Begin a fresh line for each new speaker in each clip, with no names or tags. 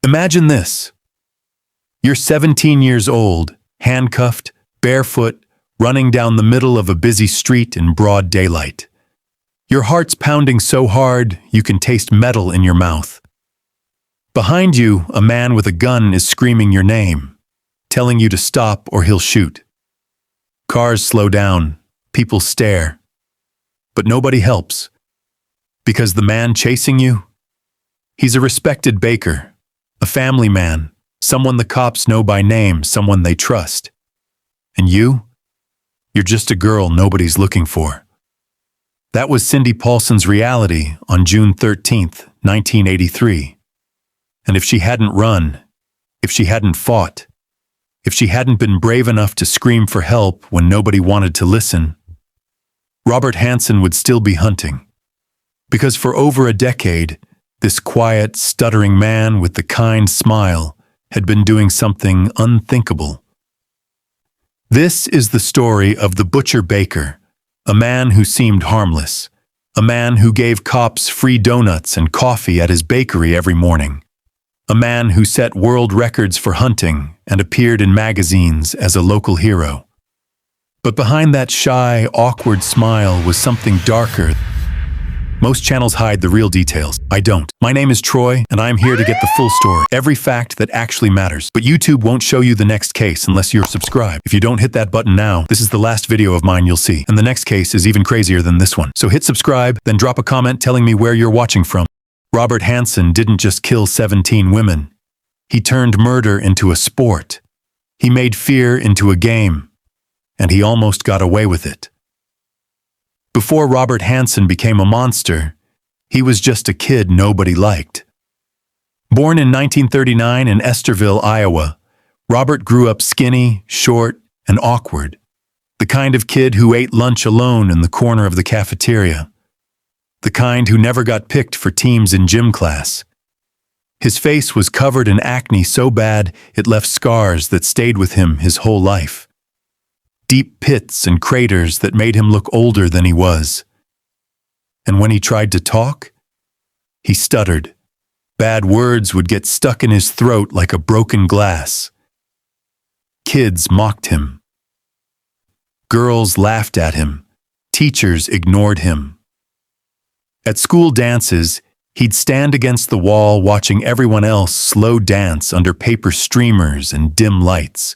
Imagine this. You're 17 years old, handcuffed, barefoot, running down the middle of a busy street in broad daylight. Your heart's pounding so hard you can taste metal in your mouth. Behind you, a man with a gun is screaming your name, telling you to stop or he'll shoot. Cars slow down, people stare. But nobody helps. Because the man chasing you? He's a respected baker, a family man, someone the cops know by name, someone they trust. And you? You're just a girl nobody's looking for. That was Cindy Paulson's reality on June 13th, 1983. And if she hadn't run, if she hadn't fought, if she hadn't been brave enough to scream for help when nobody wanted to listen, Robert Hansen would still be hunting. Because for over a decade, this quiet, stuttering man with the kind smile had been doing something unthinkable. This is the story of the butcher baker, a man who seemed harmless, a man who gave cops free donuts and coffee at his bakery every morning, a man who set world records for hunting and appeared in magazines as a local hero. But behind that shy, awkward smile was something darker. Most channels hide the real details. I don't. My name is Troy, and I'm here to get the full story, every fact that actually matters. But YouTube won't show you the next case unless you're subscribed. If you don't hit that button now, this is the last video of mine you'll see. And the next case is even crazier than this one. So hit subscribe, then drop a comment telling me where you're watching from. Robert Hansen didn't just kill 17 women. He turned murder into a sport. He made fear into a game. And he almost got away with it. Before Robert Hansen became a monster, he was just a kid nobody liked. Born in 1939 in Esterville, Iowa, Robert grew up skinny, short, and awkward. The kind of kid who ate lunch alone in the corner of the cafeteria. The kind who never got picked for teams in gym class. His face was covered in acne so bad it left scars that stayed with him his whole life. Deep pits and craters that made him look older than he was. And when he tried to talk, he stuttered. Bad words would get stuck in his throat like a broken glass. Kids mocked him. Girls laughed at him. Teachers ignored him. At school dances, he'd stand against the wall watching everyone else slow dance under paper streamers and dim lights.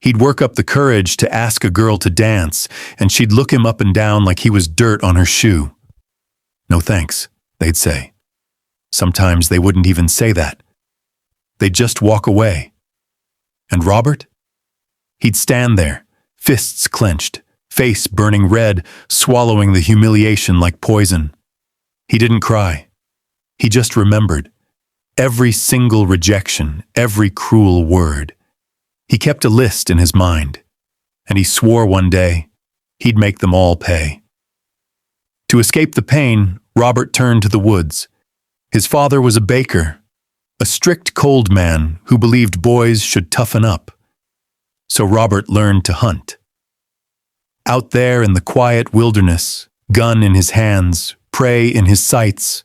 He'd work up the courage to ask a girl to dance, and she'd look him up and down like he was dirt on her shoe. No thanks, they'd say. Sometimes they wouldn't even say that. They'd just walk away. And Robert? He'd stand there, fists clenched, face burning red, swallowing the humiliation like poison. He didn't cry. He just remembered. Every single rejection, every cruel word. He kept a list in his mind, and he swore one day he'd make them all pay. To escape the pain, Robert turned to the woods. His father was a baker, a strict cold man who believed boys should toughen up. So Robert learned to hunt. Out there in the quiet wilderness, gun in his hands, prey in his sights,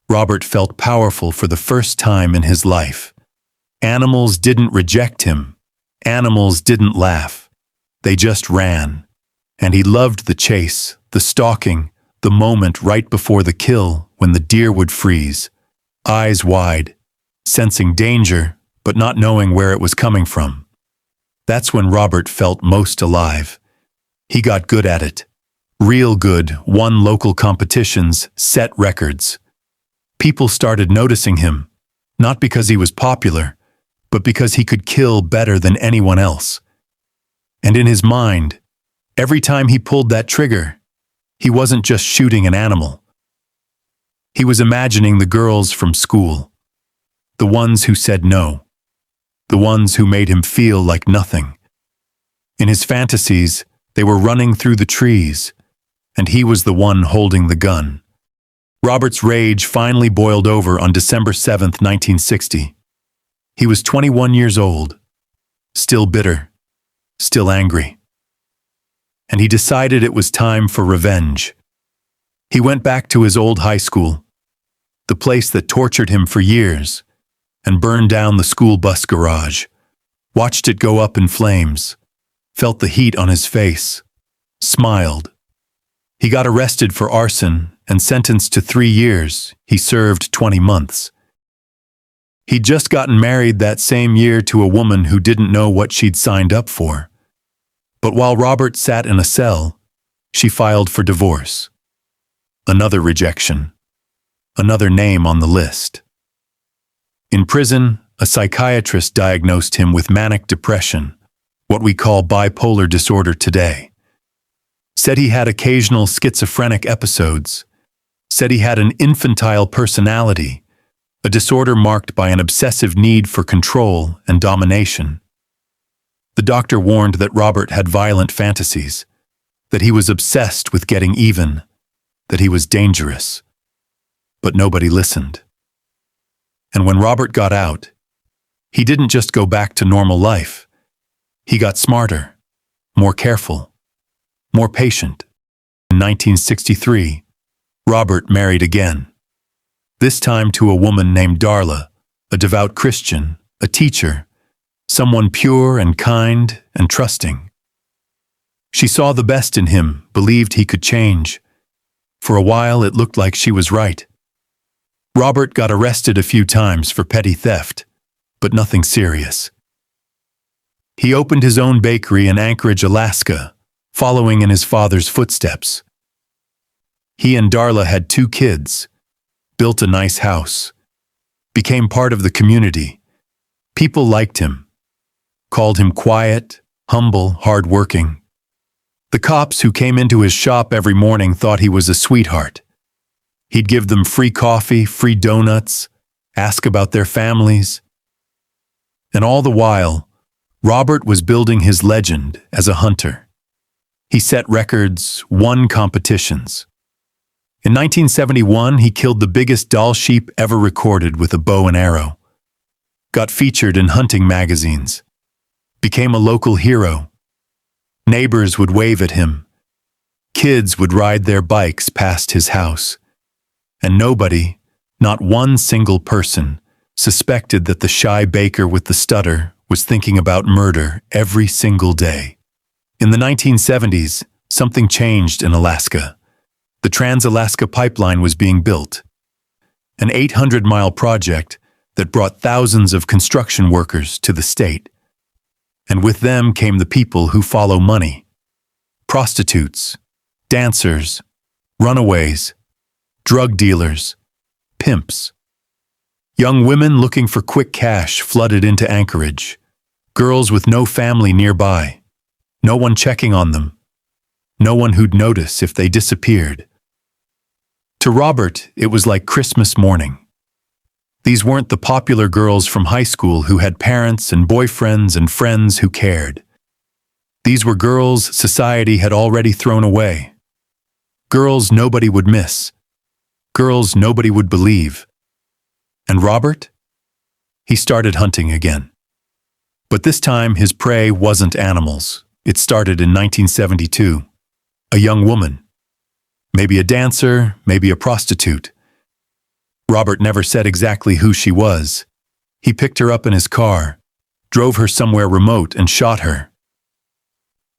Robert felt powerful for the first time in his life. Animals didn't reject him. Animals didn't laugh. They just ran. And he loved the chase, the stalking, the moment right before the kill when the deer would freeze, eyes wide, sensing danger but not knowing where it was coming from. That's when Robert felt most alive. He got good at it. Real good, won local competitions, set records. People started noticing him, not because he was popular, but because he could kill better than anyone else. And in his mind, every time he pulled that trigger, he wasn't just shooting an animal. He was imagining the girls from school, the ones who said no, the ones who made him feel like nothing. In his fantasies, they were running through the trees, and he was the one holding the gun. Robert's rage finally boiled over on December 7th, 1960. He was 21 years old, still bitter, still angry. And he decided it was time for revenge. He went back to his old high school, the place that tortured him for years, and burned down the school bus garage, watched it go up in flames, felt the heat on his face, smiled. He got arrested for arson and sentenced to 3 years. He served 20 months. He'd just gotten married that same year to a woman who didn't know what she'd signed up for. But while Robert sat in a cell, she filed for divorce. Another rejection. Another name on the list. In prison, a psychiatrist diagnosed him with manic depression, what we call bipolar disorder today. Said he had occasional schizophrenic episodes. Said he had an infantile personality, a disorder marked by an obsessive need for control and domination. The doctor warned that Robert had violent fantasies, that he was obsessed with getting even, that he was dangerous. But nobody listened. And when Robert got out, he didn't just go back to normal life. He got smarter, more careful, more patient. In 1963, Robert married again. This time to a woman named Darla, a devout Christian, a teacher, someone pure and kind and trusting. She saw the best in him, believed he could change. For a while, it looked like she was right. Robert got arrested a few times for petty theft, but nothing serious. He opened his own bakery in Anchorage, Alaska, following in his father's footsteps. He and Darla had 2 kids, built a nice house, became part of the community. People liked him, called him quiet, humble, hard-working. The cops who came into his shop every morning thought he was a sweetheart. He'd give them free coffee, free donuts, ask about their families. And all the while, Robert was building his legend as a hunter. He set records, won competitions. In 1971, he killed the biggest Dall sheep ever recorded with a bow and arrow. Got featured in hunting magazines. Became a local hero. Neighbors would wave at him. Kids would ride their bikes past his house. And nobody, not one single person, suspected that the shy baker with the stutter was thinking about murder every single day. In the 1970s, something changed in Alaska. The Trans-Alaska Pipeline was being built, an 800-mile project that brought thousands of construction workers to the state. And with them came the people who follow money. Prostitutes, dancers, runaways, drug dealers, pimps. Young women looking for quick cash flooded into Anchorage. Girls with no family nearby. No one checking on them. No one who'd notice if they disappeared. To Robert, it was like Christmas morning. These weren't the popular girls from high school who had parents and boyfriends and friends who cared. These were girls society had already thrown away. Girls nobody would miss. Girls nobody would believe. And Robert? He started hunting again. But this time his prey wasn't animals. It started in 1972. A young woman. Maybe a dancer, maybe a prostitute. Robert never said exactly who she was. He picked her up in his car, drove her somewhere remote and shot her.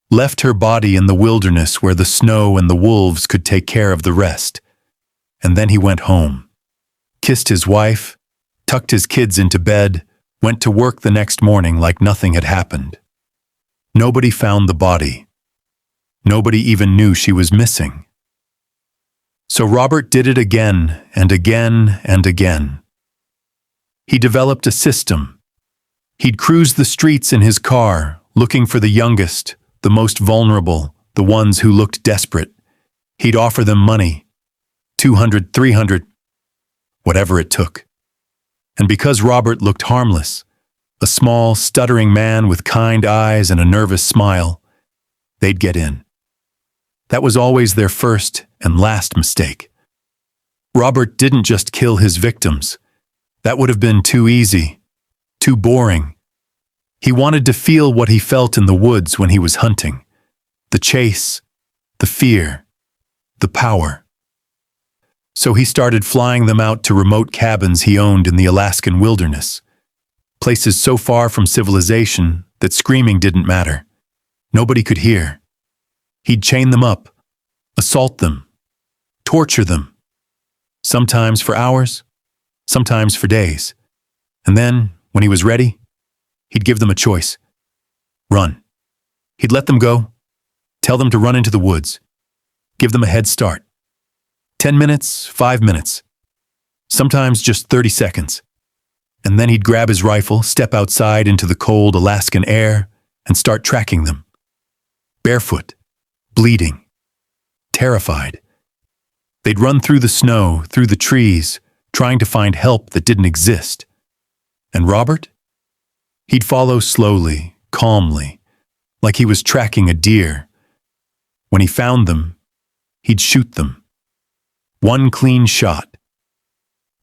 Left her body in the wilderness where the snow and the wolves could take care of the rest. And then he went home, kissed his wife, tucked his kids into bed, went to work the next morning like nothing had happened. Nobody found the body. Nobody even knew she was missing. So Robert did it again and again and again. He developed a system. He'd cruise the streets in his car, looking for the youngest, the most vulnerable, the ones who looked desperate. He'd offer them money, $200, $300, whatever it took. And because Robert looked harmless, a small, stuttering man with kind eyes and a nervous smile, they'd get in. That was always their first and last mistake. Robert didn't just kill his victims. That would have been too easy, too boring. He wanted to feel what he felt in the woods when he was hunting. The chase, the fear, the power. So he started flying them out to remote cabins he owned in the Alaskan wilderness. places so far from civilization that screaming didn't matter. Nobody could hear. He'd chain them up, assault them, torture them, sometimes for hours, sometimes for days. And then, when he was ready, he'd give them a choice. Run. He'd let them go, tell them to run into the woods, give them a head start. 10 minutes, 5 minutes, sometimes just 30 seconds. And then he'd grab his rifle, step outside into the cold Alaskan air, and start tracking them. Barefoot, bleeding, terrified. They'd run through the snow, through the trees, trying to find help that didn't exist. And Robert? He'd follow slowly, calmly, like he was tracking a deer. When he found them, he'd shoot them. One clean shot.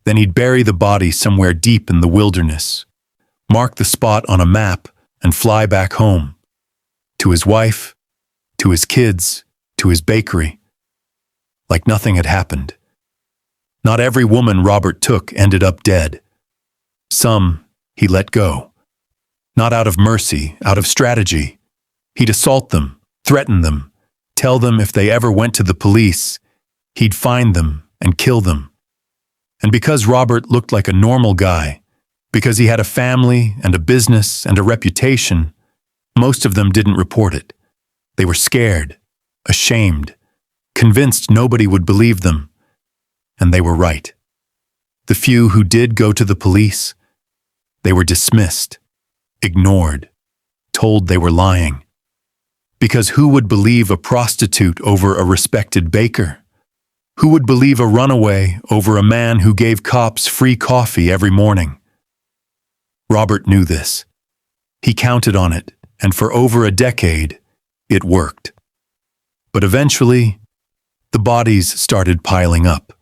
Then he'd bury the body somewhere deep in the wilderness, mark the spot on a map, and fly back home. To his wife, to his kids, to his bakery. Like nothing had happened. Not every woman Robert took ended up dead. Some he let go. Not out of mercy, out of strategy. He'd assault them, threaten them, tell them if they ever went to the police, he'd find them and kill them. And because Robert looked like a normal guy, because he had a family and a business and a reputation, most of them didn't report it. They were scared, ashamed, convinced nobody would believe them. And they were right. The few who did go to the police, they were dismissed, ignored, told they were lying. Because who would believe a prostitute over a respected baker? Who would believe a runaway over a man who gave cops free coffee every morning? Robert knew this. He counted on it, and for over a decade, it worked. But eventually, the bodies started piling up.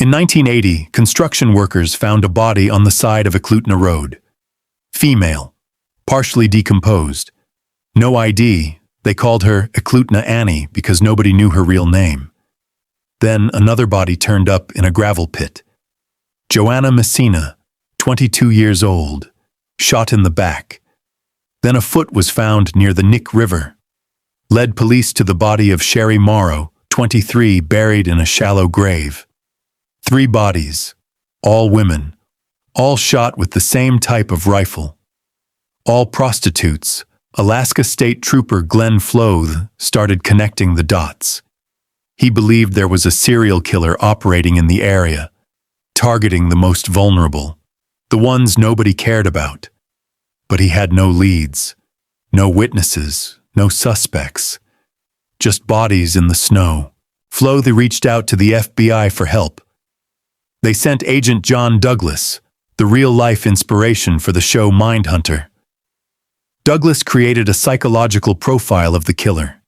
In 1980, construction workers found a body on the side of Eklutna Road. Female, partially decomposed. No ID, they called her Eklutna Annie because nobody knew her real name. Then another body turned up in a gravel pit. Joanna Messina, 22 years old, shot in the back. Then a foot was found near the Nick River. Led police to the body of Sherry Morrow, 23, buried in a shallow grave. 3 bodies, all women, all shot with the same type of rifle. All prostitutes. Alaska State Trooper Glenn Floth started connecting the dots. He believed there was a serial killer operating in the area, targeting the most vulnerable, the ones nobody cared about. But he had no leads, no witnesses, no suspects, just bodies in the snow. Floth reached out to the FBI for help. They sent Agent John Douglas, the real-life inspiration for the show Mindhunter. Douglas created a psychological profile of the killer,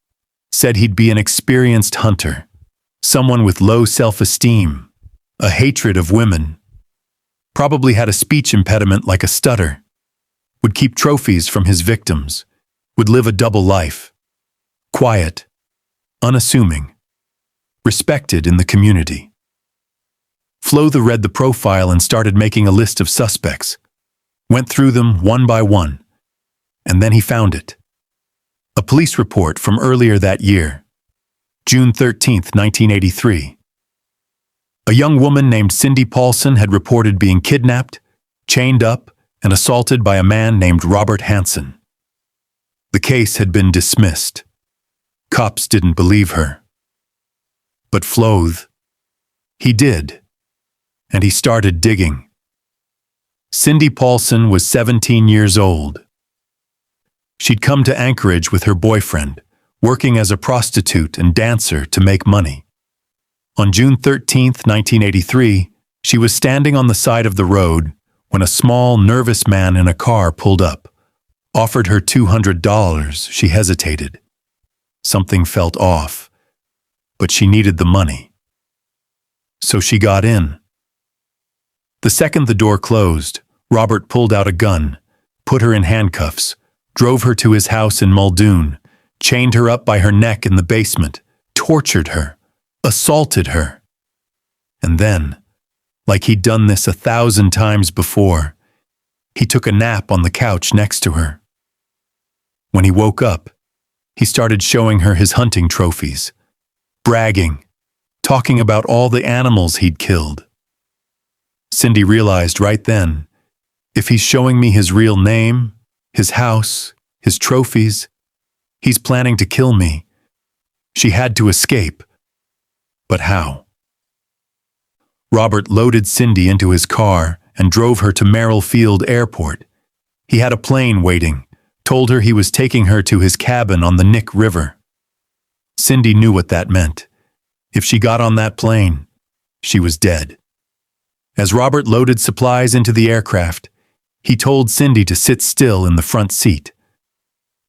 said he'd be an experienced hunter, someone with low self-esteem, a hatred of women, probably had a speech impediment like a stutter, would keep trophies from his victims, would live a double life, quiet, unassuming, respected in the community. Floth read the profile and started making a list of suspects, went through them one by one, and then he found it. A police report from earlier that year, June 13, 1983. A young woman named Cindy Paulson had reported being kidnapped, chained up, and assaulted by a man named Robert Hansen. The case had been dismissed. Cops didn't believe her. But Floth, he did, and he started digging. Cindy Paulson was 17 years old. She'd come to Anchorage with her boyfriend, working as a prostitute and dancer to make money. On June 13, 1983, she was standing on the side of the road when a small, nervous man in a car pulled up, offered her $200. She hesitated. Something felt off, but she needed the money. So she got in. The second the door closed, Robert pulled out a gun, put her in handcuffs, drove her to his house in Muldoon, chained her up by her neck in the basement, tortured her, assaulted her. And then, like he'd done this 1,000 times before, He took a nap on the couch next to her. When he woke up, he started showing her his hunting trophies, bragging, talking about all the animals he'd killed. Cindy realized right then, if he's showing me his real name, his house, his trophies, he's planning to kill me. She had to escape. But how? Robert loaded Cindy into his car and drove her to Merrill Field Airport. He had a plane waiting, told her he was taking her to his cabin on the Nick River. Cindy knew what that meant. If she got on that plane, she was dead. As Robert loaded supplies into the aircraft, he told Cindy to sit still in the front seat.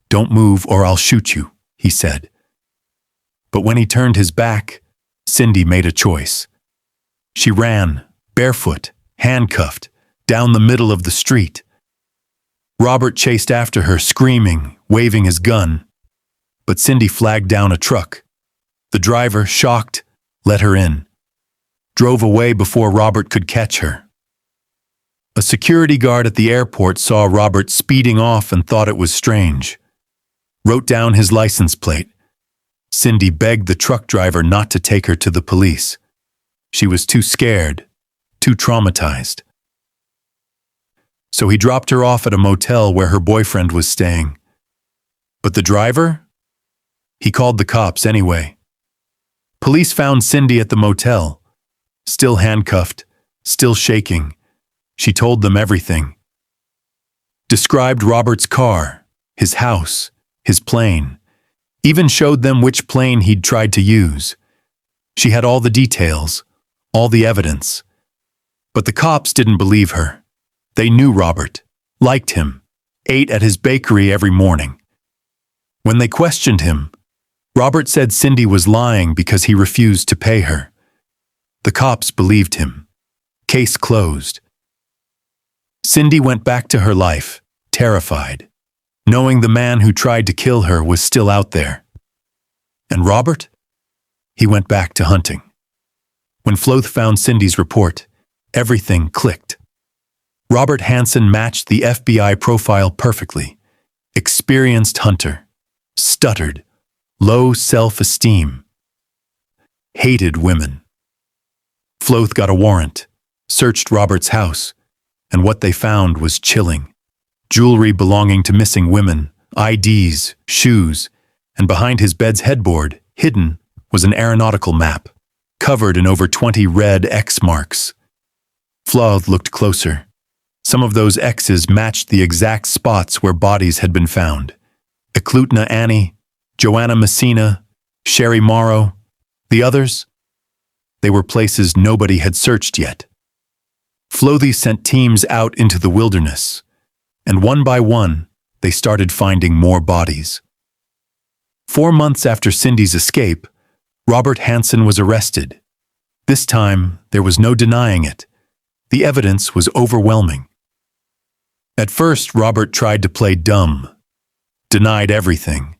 "Don't move or I'll shoot you," he said. But when he turned his back, Cindy made a choice. She ran, barefoot, handcuffed, down the middle of the street. Robert chased after her, screaming, waving his gun. But Cindy flagged down a truck. The driver, shocked, let her in. Drove away before Robert could catch her. A security guard at the airport saw Robert speeding off and thought it was strange. Wrote down his license plate. Cindy begged the truck driver not to take her to the police. She was too scared, too traumatized. So he dropped her off at a motel where her boyfriend was staying. But the driver? He called the cops anyway. Police found Cindy at the motel, still handcuffed, still shaking. She told them everything. Described Robert's car, his house, his plane. Even showed them which plane he'd tried to use. She had all the details, all the evidence. But the cops didn't believe her. They knew Robert, liked him, ate at his bakery every morning. When they questioned him, Robert said Cindy was lying because he refused to pay her. The cops believed him. Case closed. Cindy went back to her life, terrified, knowing the man who tried to kill her was still out there. And Robert? He went back to hunting. When Floth found Cindy's report, everything clicked. Robert Hansen matched the FBI profile perfectly. Experienced hunter, stuttered, low self-esteem, hated women. Floth got a warrant, searched Robert's house, and what they found was chilling. Jewelry belonging to missing women, IDs, shoes, and behind his bed's headboard, hidden, was an aeronautical map, covered in over 20 red X marks. Floth looked closer. Some of those X's matched the exact spots where bodies had been found. Eklutna Annie, Joanna Messina, Sherry Morrow. The others? They were places nobody had searched yet. Flothy sent teams out into the wilderness, and one by one, they started finding more bodies. 4 months after Cindy's escape, Robert Hansen was arrested. This time, there was no denying it. The evidence was overwhelming. At first, Robert tried to play dumb, denied everything.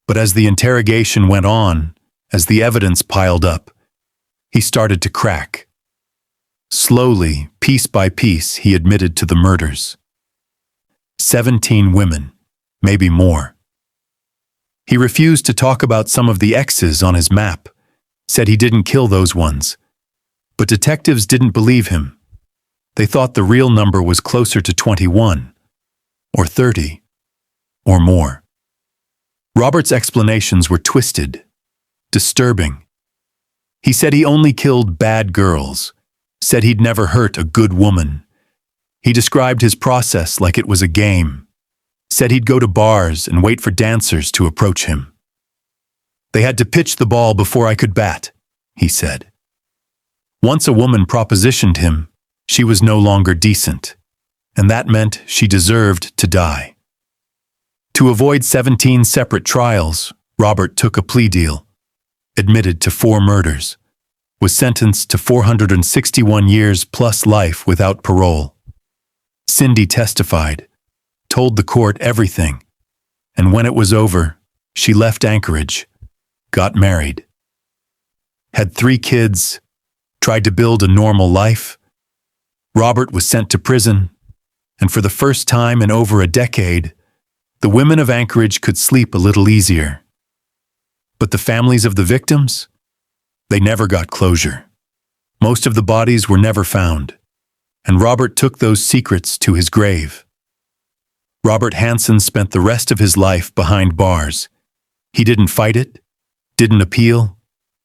But as the interrogation went on, as the evidence piled up, he started to crack. Slowly, piece by piece, he admitted to the murders. 17 women, maybe more. He refused to talk about some of the X's on his map, said he didn't kill those ones. But detectives didn't believe him. They thought the real number was closer to 21, or 30, or more. Robert's explanations were twisted, disturbing. He said he only killed bad girls, said he'd never hurt a good woman. He described his process like it was a game, said he'd go to bars and wait for dancers to approach him. They had to pitch the ball before I could bat, he said. Once a woman propositioned him, she was no longer decent, and that meant she deserved to die. To avoid 17 separate trials, Robert took a plea deal, admitted to 4 murders, was sentenced to 461 years plus life without parole. Cindy testified, told the court everything, and when it was over, she left Anchorage, got married. Had 3 kids, tried to build a normal life. Robert was sent to prison, and for the first time in over a decade, the women of Anchorage could sleep a little easier. But the families of the victims? They never got closure. Most of the bodies were never found, and Robert took those secrets to his grave. Robert Hansen spent the rest of his life behind bars. He didn't fight it, didn't appeal,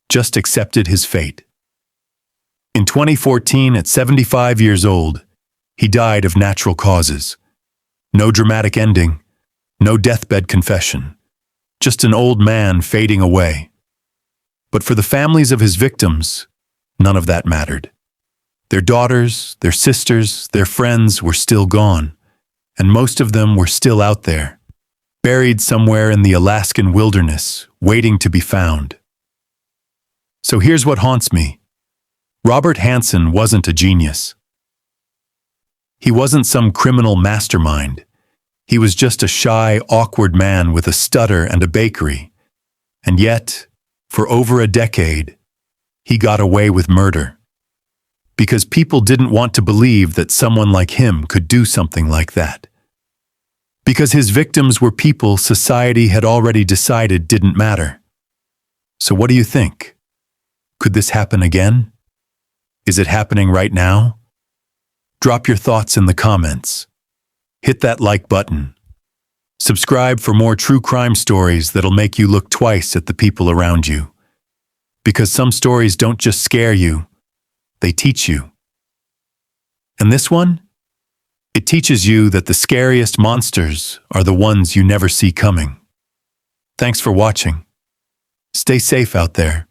just accepted his fate. In 2014, at 75 years old, he died of natural causes. No dramatic ending, no deathbed confession, just an old man fading away. But for the families of his victims, none of that mattered. Their daughters, their sisters, their friends were still gone, and most of them were still out there, buried somewhere in the Alaskan wilderness, waiting to be found. So here's what haunts me. Robert Hansen wasn't a genius. He wasn't some criminal mastermind. He was just a shy, awkward man with a stutter and a bakery. And yet, for over a decade, he got away with murder. Because people didn't want to believe that someone like him could do something like that. Because his victims were people society had already decided didn't matter. So what do you think? Could this happen again? Is it happening right now? Drop your thoughts in the comments. Hit that like button. Subscribe for more true crime stories that'll make you look twice at the people around you. Because some stories don't just scare you, they teach you. And this one? It teaches you that the scariest monsters are the ones you never see coming. Thanks for watching. Stay safe out there.